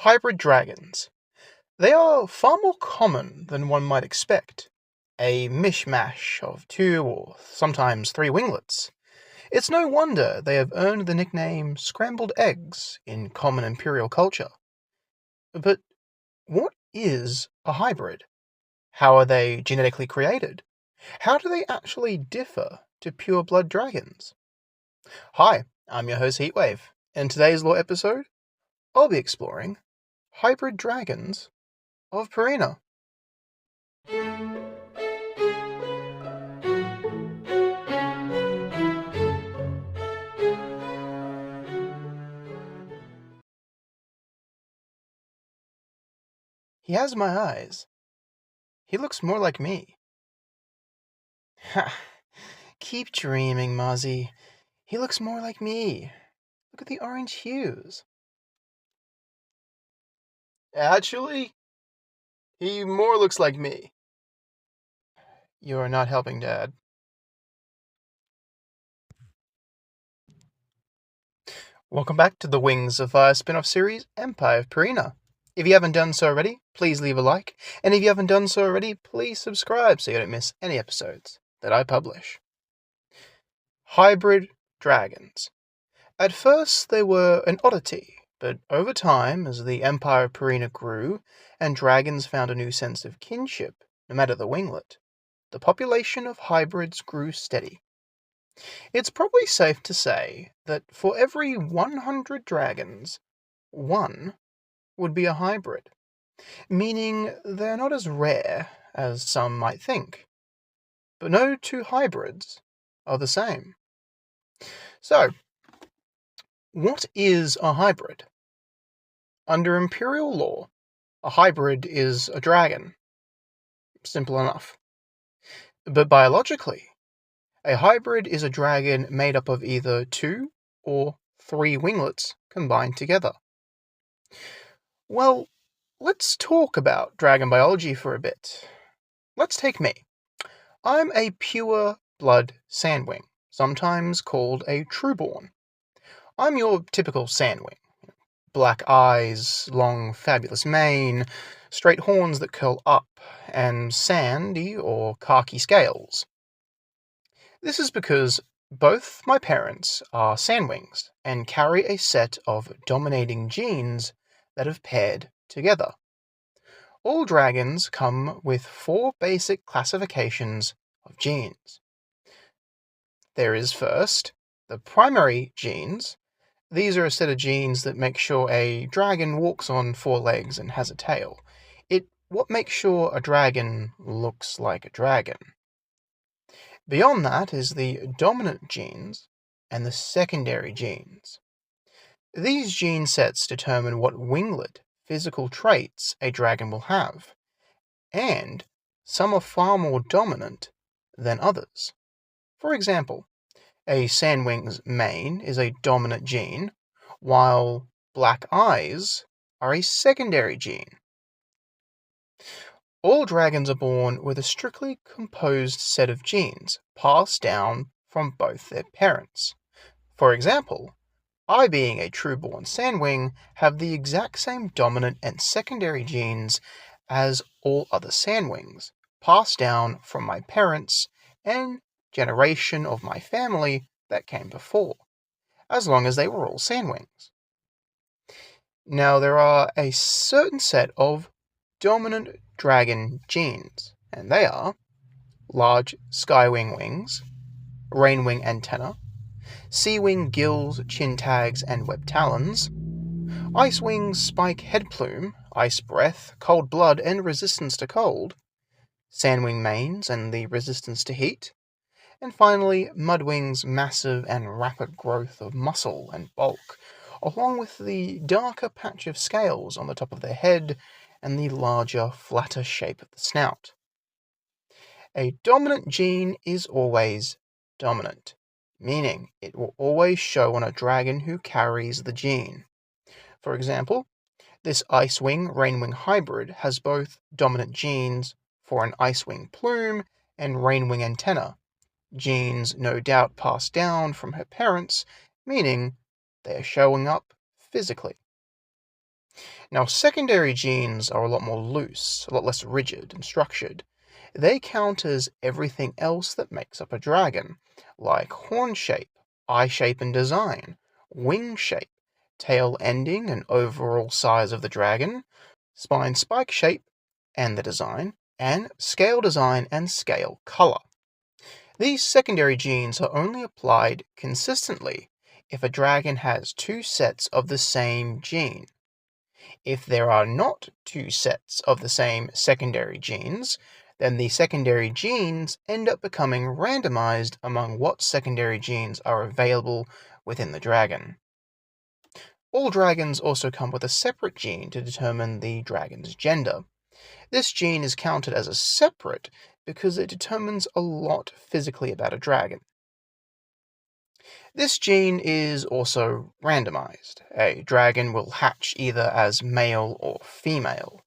Hybrid dragons. They are far more common than one might expect. A mishmash of two or sometimes three winglets. It's no wonder they have earned the nickname scrambled eggs in common imperial culture. But what is a hybrid? How are they genetically created? How do they actually differ to pure-blood dragons? Hi, I'm your host Heatwave. In today's lore episode, I'll be exploring hybrid dragons of Pareena. He has my eyes. He looks more like me. Ha! Keep dreaming, Mozzie. He looks more like me. Look at the orange hues. Actually, he more looks like me. You're not helping, Dad. Welcome back to the Wings of Fire spin-off series, Empire of Pareena. If you haven't done so already, please leave a like, and if you haven't done so already, please subscribe so you don't miss any episodes that I publish. Hybrid dragons. At first they were an oddity, but over time, as the Empire of Pareena grew, and dragons found a new sense of kinship, no matter the winglet, the population of hybrids grew steady. It's probably safe to say that for every 100 dragons, one would be a hybrid, meaning they're not as rare as some might think. But no two hybrids are the same. So, what is a hybrid? Under Imperial law, a hybrid is a dragon. Simple enough. But biologically, a hybrid is a dragon made up of either 2 or 3 winglets combined together. Well, let's talk about dragon biology for a bit. Let's take me. I'm a pure blood sandwing, sometimes called a trueborn. I'm your typical sandwing. Black eyes, long fabulous mane, straight horns that curl up, and sandy or khaki scales. This is because both my parents are sandwings and carry a set of dominating genes that have paired together. All dragons come with 4 basic classifications of genes. There is first the primary genes. These are a set of genes that make sure a dragon walks on 4 legs and has a tail. What makes sure a dragon looks like a dragon. Beyond that is the dominant genes and the secondary genes. These gene sets determine what winglet physical traits a dragon will have, and some are far more dominant than others. For example, a sandwing's mane is a dominant gene, while black eyes are a secondary gene. All dragons are born with a strictly composed set of genes passed down from both their parents. For example, I, being a true-born sandwing, have the exact same dominant and secondary genes as all other sandwings, passed down from my parents and generation of my family that came before, as long as they were all sandwings. Now, there are a certain set of dominant dragon genes, and they are large skywing wings, rainwing antenna, sea-wing gills, chin tags, and web talons, icewing spike head plume, ice breath, cold blood, and resistance to cold, sandwing manes and the resistance to heat, and finally mudwing's massive and rapid growth of muscle and bulk, along with the darker patch of scales on the top of their head and the larger, flatter shape of the snout. A dominant gene is always dominant, meaning it will always show on a dragon who carries the gene. For example, this Icewing Rainwing hybrid has both dominant genes for an Icewing plume and Rainwing antenna, genes no doubt passed down from her parents, meaning they are showing up physically. Now, secondary genes are a lot more loose, a lot less rigid and structured. They count as everything else that makes up a dragon, like horn shape, eye shape and design, wing shape, tail ending and overall size of the dragon, spine spike shape and the design, and scale design and scale color. These secondary genes are only applied consistently if a dragon has two sets of the same gene. If there are not two sets of the same secondary genes, then the secondary genes end up becoming randomized among what secondary genes are available within the dragon. All dragons also come with a separate gene to determine the dragon's gender. This gene is counted as a separate because it determines a lot physically about a dragon. This gene is also randomized. A dragon will hatch either as male or female.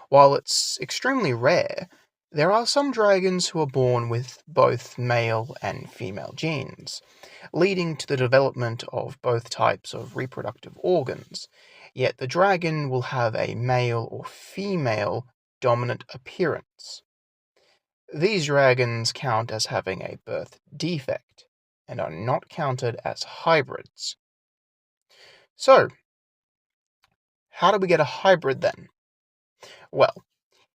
While it's extremely rare, there are some dragons who are born with both male and female genes, leading to the development of both types of reproductive organs, yet the dragon will have a male or female dominant appearance. These dragons count as having a birth defect and are not counted as hybrids. So, how do we get a hybrid then? Well,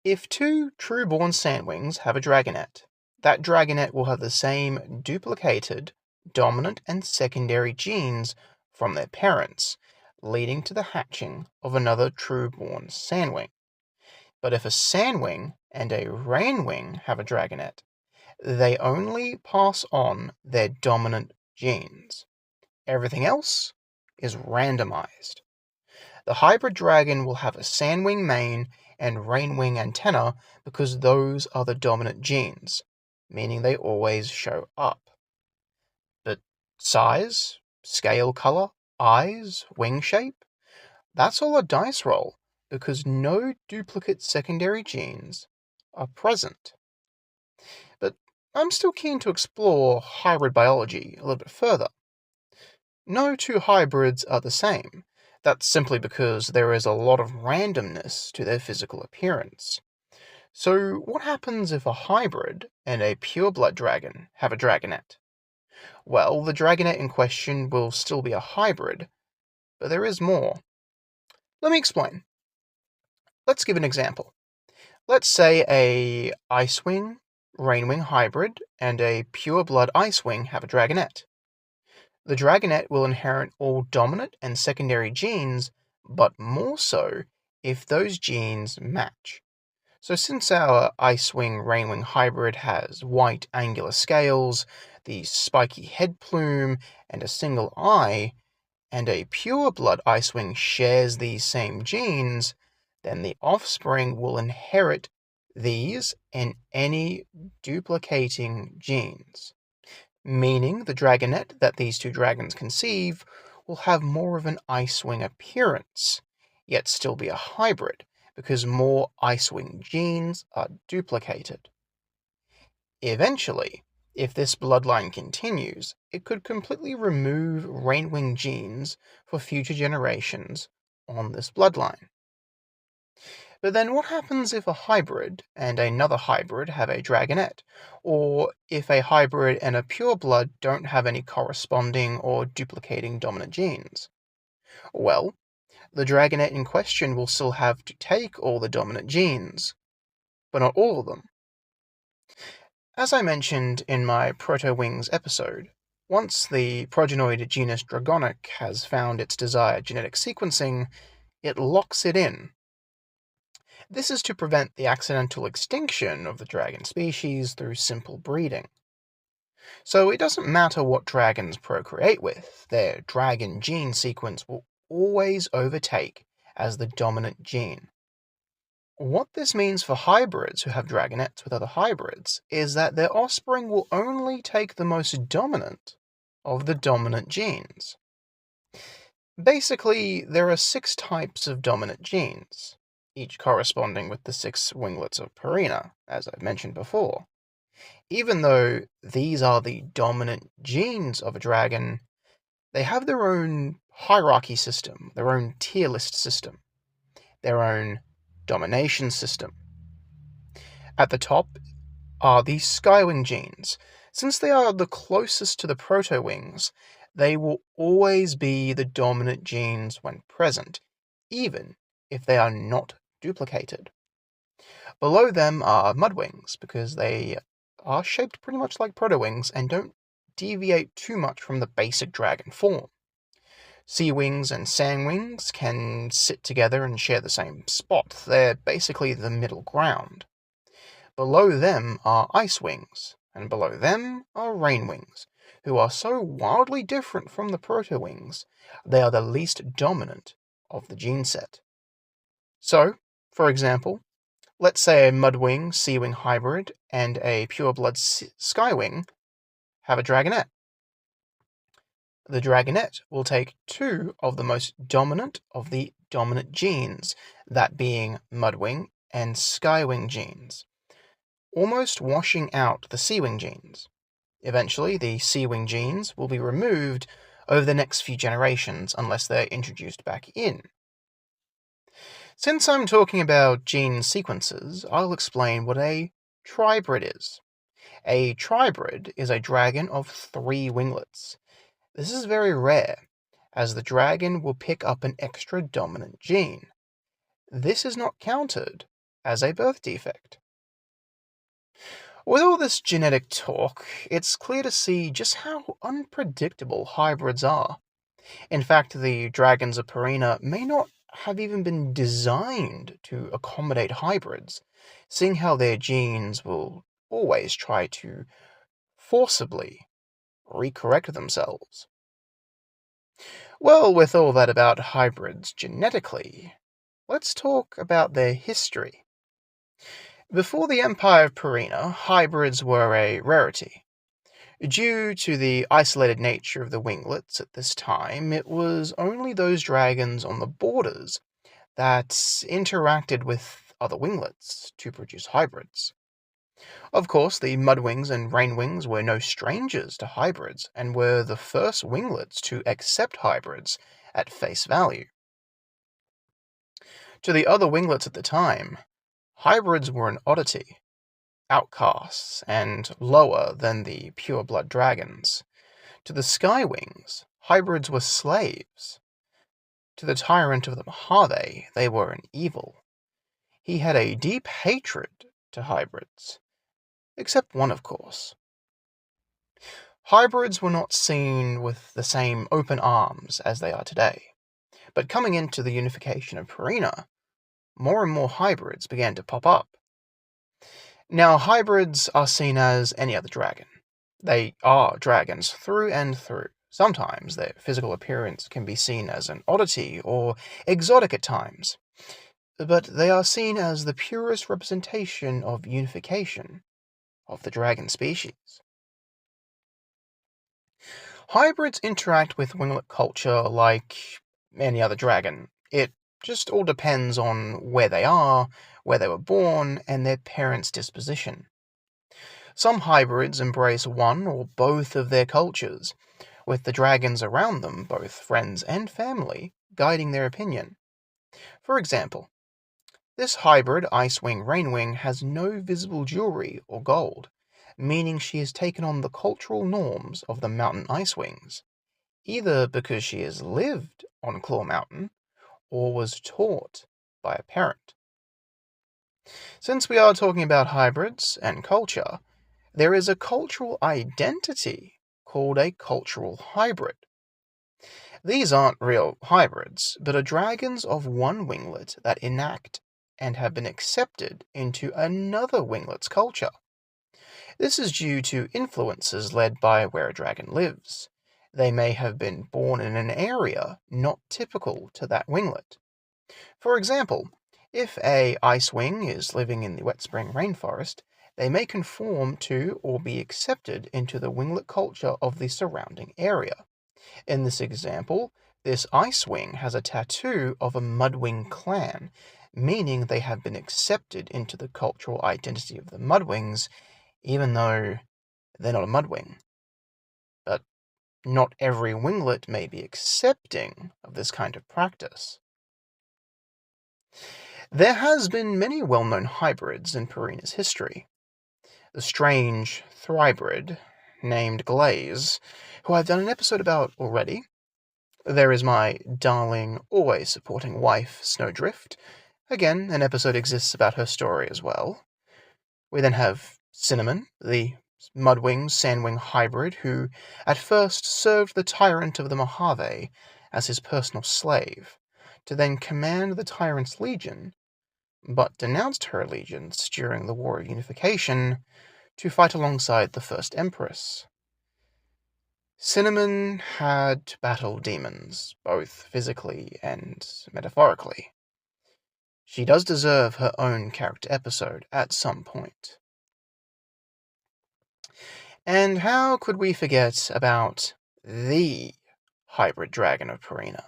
if two true-born sandwings have a dragonette, that dragonette will have the same duplicated dominant and secondary genes from their parents, leading to the hatching of another true-born sandwing. But if a sandwing and a rainwing have a dragonette, they only pass on their dominant genes. Everything else is randomized. The hybrid dragon will have a sandwing mane and rainwing antenna because those are the dominant genes, meaning they always show up. But size, scale color, eyes, wing shape, that's all a dice roll because no duplicate secondary genes are present. But I'm still keen to explore hybrid biology a little bit further. No two hybrids are the same. That's simply because there is a lot of randomness to their physical appearance. So, what happens if a hybrid and a pureblood dragon have a dragonette? Well, the dragonette in question will still be a hybrid, but there is more. Let me explain. Let's give an example. Let's say a Icewing, Rainwing hybrid and a pureblood Icewing have a dragonette. The dragonette will inherit all dominant and secondary genes, but more so if those genes match. So since our Icewing Rainwing hybrid has white angular scales, the spiky head plume, and a single eye, and a pureblood Icewing shares these same genes, then the offspring will inherit these and any duplicating genes, meaning the dragonette that these two dragons conceive will have more of an Icewing appearance, yet still be a hybrid, because more Icewing genes are duplicated. Eventually, if this bloodline continues, it could completely remove Rainwing genes for future generations on this bloodline. But then what happens if a hybrid and another hybrid have a dragonette, or if a hybrid and a pureblood don't have any corresponding or duplicating dominant genes? Well, the dragonette in question will still have to take all the dominant genes, but not all of them. As I mentioned in my Proto-Wings episode, once the progenoid genus Dragonic has found its desired genetic sequencing, it locks it in. This is to prevent the accidental extinction of the dragon species through simple breeding. So it doesn't matter what dragons procreate with, their dragon gene sequence will always overtake as the dominant gene. What this means for hybrids who have dragonettes with other hybrids is that their offspring will only take the most dominant of the dominant genes. Basically, there are 6 types of dominant genes, each corresponding with the 6 winglets of Pareena, as I've mentioned before. Even though these are the dominant genes of a dragon, they have their own hierarchy system, their own tier list system. their own domination system. At the top are the skywing genes. Since they are the closest to the protowings, they will always be the dominant genes when present, even if they are not duplicated. Below them are mudwings, because they are shaped pretty much like protowings and don't deviate too much from the basic dragon form. Sea wings and sandwings can sit together and share the same spot. They're basically the middle ground. Below them are ice wings, and below them are rain wings, who are so wildly different from the protowings, they are the least dominant of the gene set. So, for example, let's say a mudwing seawing hybrid and a pureblood skywing have a dragonette. The dragonette will take two of the most dominant of the dominant genes, that being mudwing and skywing genes, almost washing out the seawing genes. Eventually, the seawing genes will be removed over the next few generations unless they're introduced back in. Since I'm talking about gene sequences, I'll explain what a tribrid is. A tribrid is a dragon of 3 winglets. This is very rare, as the dragon will pick up an extra dominant gene. This is not counted as a birth defect. With all this genetic talk, it's clear to see just how unpredictable hybrids are. In fact, the dragons of Pareena may not have even been designed to accommodate hybrids, seeing how their genes will always try to forcibly recorrect themselves. Well, with all that about hybrids genetically, let's talk about their history. Before the Empire of Pareena, hybrids were a rarity. Due to the isolated nature of the winglets at this time, it was only those dragons on the borders that interacted with other winglets to produce hybrids. Of course, the mudwings and rainwings were no strangers to hybrids and were the first winglets to accept hybrids at face value. To the other winglets at the time, hybrids were an oddity, outcasts, and lower than the pure-blood dragons. To the skywings, hybrids were slaves. To the tyrant of the Mojave, they were an evil. He had a deep hatred to hybrids. Except one, of course. Hybrids were not seen with the same open arms as they are today. But coming into the unification of Pareena, more and more hybrids began to pop up. Now, hybrids are seen as any other dragon. They are dragons through and through. Sometimes their physical appearance can be seen as an oddity or exotic at times, but they are seen as the purest representation of unification of the dragon species. Hybrids interact with winglet culture like any other dragon. It just all depends on where they are, where they were born, and their parents' disposition. Some hybrids embrace one or both of their cultures, with the dragons around them, both friends and family, guiding their opinion. For example, this hybrid Icewing Rainwing has no visible jewelry or gold, meaning she has taken on the cultural norms of the mountain Icewings, either because she has lived on Claw Mountain or was taught by a parent. Since we are talking about hybrids and culture, there is a cultural identity called a cultural hybrid. These aren't real hybrids, but are dragons of one winglet that enact and have been accepted into another winglet's culture. This is due to influences led by where a dragon lives. They may have been born in an area not typical to that winglet. For example, if a icewing is living in the wet spring rainforest, they may conform to or be accepted into the winglet culture of the surrounding area. In this example, this icewing has a tattoo of a mudwing clan, meaning they have been accepted into the cultural identity of the mudwings, even though they're not a mudwing. But not every winglet may be accepting of this kind of practice. There has been many well-known hybrids in Pareena's history. The strange Thrybrid, named Glaze, who I've done an episode about already. There is my darling, always supporting wife, Snowdrift. Again, an episode exists about her story as well. We then have Cinnamon, the Mudwing Sandwing hybrid who at first served the tyrant of the Mojave as his personal slave, to then command the tyrant's legion, but denounced her allegiance during the War of Unification to fight alongside the First Empress. Cinnamon had to battle demons, both physically and metaphorically. She does deserve her own character episode at some point. And how could we forget about the hybrid dragon of Pareena,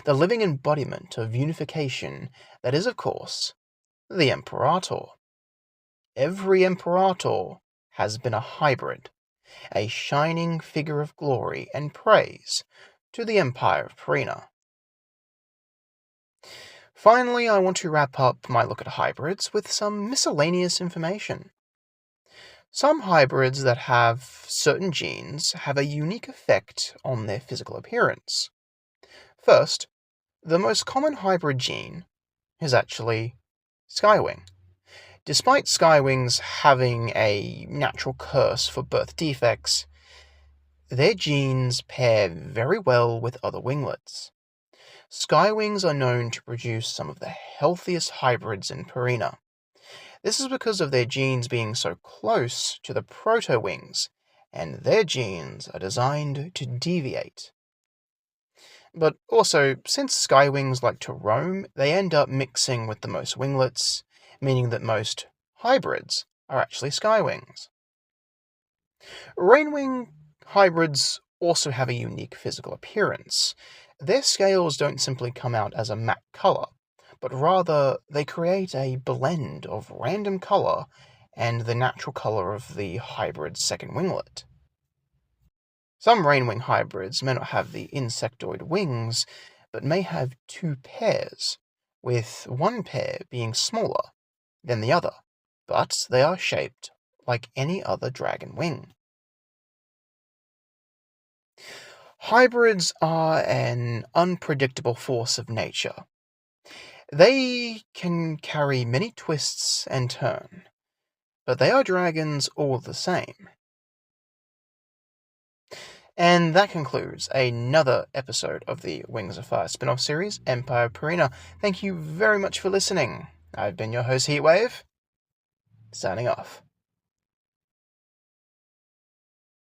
the living embodiment of unification that is, of course, the Imperator. Every Imperator has been a hybrid, a shining figure of glory and praise to the Empire of Pareena. Finally, I want to wrap up my look at hybrids with some miscellaneous information. Some hybrids that have certain genes have a unique effect on their physical appearance. First, the most common hybrid gene is actually Skywing. Despite Skywings having a natural curse for birth defects, their genes pair very well with other winglets. Skywings are known to produce some of the healthiest hybrids in Pareena. This is because of their genes being so close to the proto-wings, and their genes are designed to deviate. But also, since skywings like to roam, they end up mixing with the most winglets, meaning that most hybrids are actually skywings. Rainwing hybrids also have a unique physical appearance. Their scales don't simply come out as a matte color, but rather they create a blend of random color and the natural color of the hybrid's second winglet. Some rainwing hybrids may not have the insectoid wings, but may have two pairs, with one pair being smaller than the other, but they are shaped like any other dragon wing. Hybrids are an unpredictable force of nature. They can carry many twists and turns, but they are dragons all the same. And that concludes another episode of the Wings of Fire spin-off series, Empire of Pareena. Thank you very much for listening. I've been your host, Heatwave, signing off.